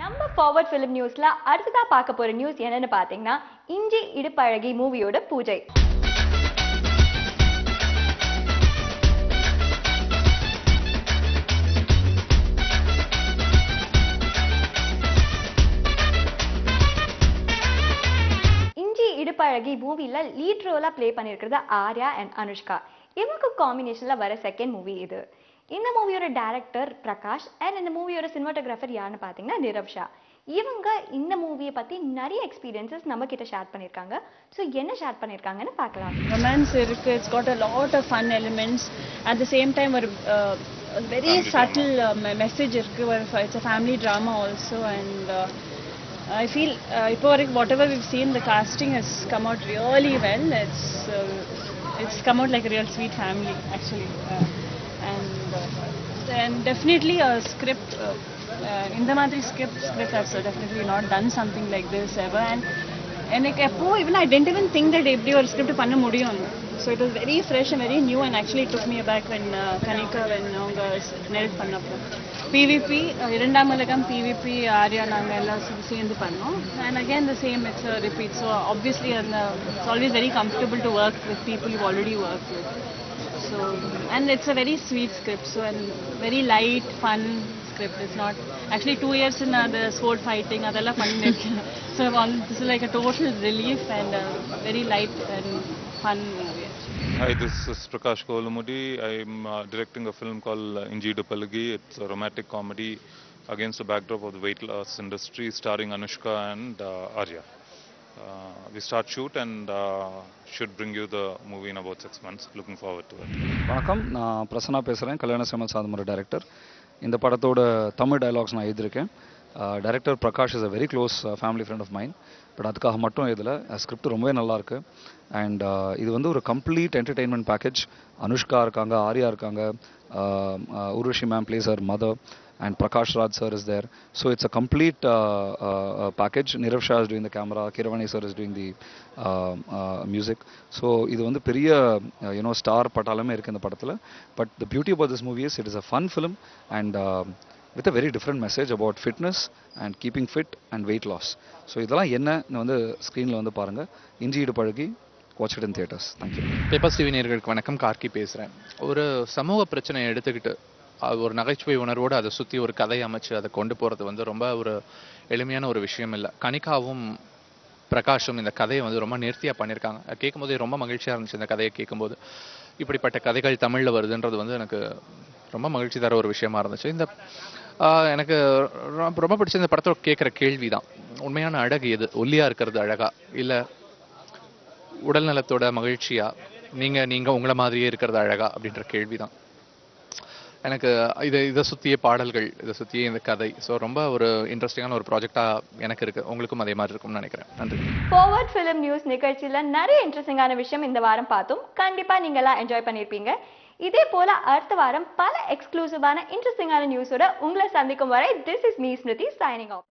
நம்ம forward film நியூஸ்ல அடுத்ததா பார்க்க போற நியூஸ் என்னன்னு பாத்தீங்கன்னா இஞ்சி இடுப்பழகி மூவியோட பூஜை. இஞ்சி இடுப்பழகி மூவில லீட் ரோலா பிளே பண்ணிருக்கிறது ஆர்யா அண்ட் அனுஷ்கா. இவங்க காம்பினேஷன்ல வர செகண்ட் மூவி இது. இந்த மூவியோட டைரக்டர் பிரகாஷ் அண்ட் இந்த மூவியோட சினிமாட்டோகிராஃபர் யாருன்னு பாத்தீங்கன்னா நிரவ் ஷா. இவங்க இந்த மூவியை பத்தி நிறைய எக்ஸ்பீரியன்சஸ் நம்ம கிட்ட ஷேர் பண்ணிருக்காங்க. ஸோ என்ன ஷேர் பண்ணிருக்காங்கன்னு பார்க்கலாம். ரொமான்ஸ் இருக்கு, it's got a lot of fun elements. At the same time ஒரு very subtle message இருக்கு. It's a family drama also, and I feel இப்போ வரைக்கும் whatever we've seen, the casting has come out really well. It's come out like a real sweet family actually. And definitely a script in the Madri script I've definitely not done something like this ever, and like even I didn't even think that every or script panna mudiyum. So it was very fresh and very new, and actually it took me aback when Kanika when avanga narrate pannappo PVP இரண்டாம் உலகம் PVP Arya நாங்க எல்லாம் சேர்ந்து பண்ணோம், and again the same, it's a repeat. So obviously it's always very comfortable to work with people you've already worked with. So, and it's a very sweet script, so, and very light fun script. It's not actually 2 years in the sword fighting adella pannirken. So this is like a total relief and very light and fun movie. Hi, this is Prakash Kolamudi. I'm directing a film called Inji Idupalagi. It's a romantic comedy against the backdrop of the weight loss industry, starring Anushka and Arya. We start shoot and should bring you the movie in about 6 months. Looking forward to it. வணக்கம், நான் பிரசன்னா பேசுகிறேன். கல்யாண சிமல் சாதமர director. இந்த படத்தோட Tamil dialogues நான் எழுதியிருக்கேன். Director Prakash is a very close family friend of mine. But அதுக்காக மட்டும் இதில் ஸ்கிரிப்ட் ரொம்பவே நல்லாயிருக்கு. அண்ட் இது வந்து ஒரு கம்ப்ளீட் என்டர்டெயின்மெண்ட் பேக்கேஜ். அனுஷ்கா இருக்காங்க, ஆர்யா இருக்காங்க, Urvashi ma'am place her mother, and Prakash Raj sir is there. So it's a complete package. Nirav Shah is doing the camera, Kiravani sir is doing the music. So இது வந்து பெரிய star பட்டாளமே இருக்குது இந்த படத்தில். But the beauty about this movie is it is a fun film and with a very different message about fitness and keeping fit and weight loss. So இதெல்லாம் என்ன வந்து ஸ்க்ரீனில் வந்து பாருங்கள். இஞ்சி இடுப்பழகி, watch it in theaters. Thank you. Papers TV நேயர்களுக்கு வணக்கம், கார்கி பேசுகிறேன். ஒரு சமூக பிரச்சனையை எடுத்துக்கிட்டு ஒரு நகைச்சுவை உணர்வோடு அதை சுற்றி ஒரு கதை அமைச்சு அதை கொண்டு போகிறது வந்து ரொம்ப ஒரு எளிமையான ஒரு விஷயம் இல்லை. கனிகாவும் பிரகாஷும் இந்த கதையை வந்து ரொம்ப நேர்த்தியாக பண்ணியிருக்காங்க. கேட்கும்போது ரொம்ப மகிழ்ச்சியாக இருந்துச்சு. இந்த கதையை கேட்கும்போது இப்படிப்பட்ட கதைகள் தமிழில் வருதுன்றது வந்து எனக்கு ரொம்ப மகிழ்ச்சி தர ஒரு விஷயமா இருந்துச்சு. இந்த எனக்கு ரொம்ப பிடிச்ச இந்த படத்தோட கேட்குற கேள்வி தான், உண்மையான அழகு எது? ஒல்லியாக இருக்கிறது அழகா, இல்லை உடல் நலத்தோட மகிழ்ச்சியா, நீங்கள் உங்களை மாதிரியே இருக்கிறது அழகா அப்படின்ற கேள்வி தான். எனக்கு இதை சுற்றிய பாடல்கள், இதை சுற்றிய இந்த கதை, ஸோ ரொம்ப ஒரு இன்ட்ரெஸ்டிங்கான ஒரு ப்ராஜெக்டாக எனக்கு இருக்குது. உங்களுக்கும் அதே மாதிரி இருக்கும்னு நினைக்கிறேன். நன்றி. ஃபார்வர்ட் ஃபிலிம் நியூஸ் நிகழ்ச்சியில் நிறைய இன்ட்ரெஸ்டிங்கான விஷயம் இந்த வாரம் பார்த்தோம். கண்டிப்பாக நீங்கள் எல்லாம் என்ஜாய் பண்ணியிருப்பீங்க. இதே போல அடுத்த வாரம் பல எக்ஸ்க்ளூசிவான இன்ட்ரெஸ்டிங்கான நியூஸோட உங்களை சந்திக்கும் வரை this is me Smriti signing off.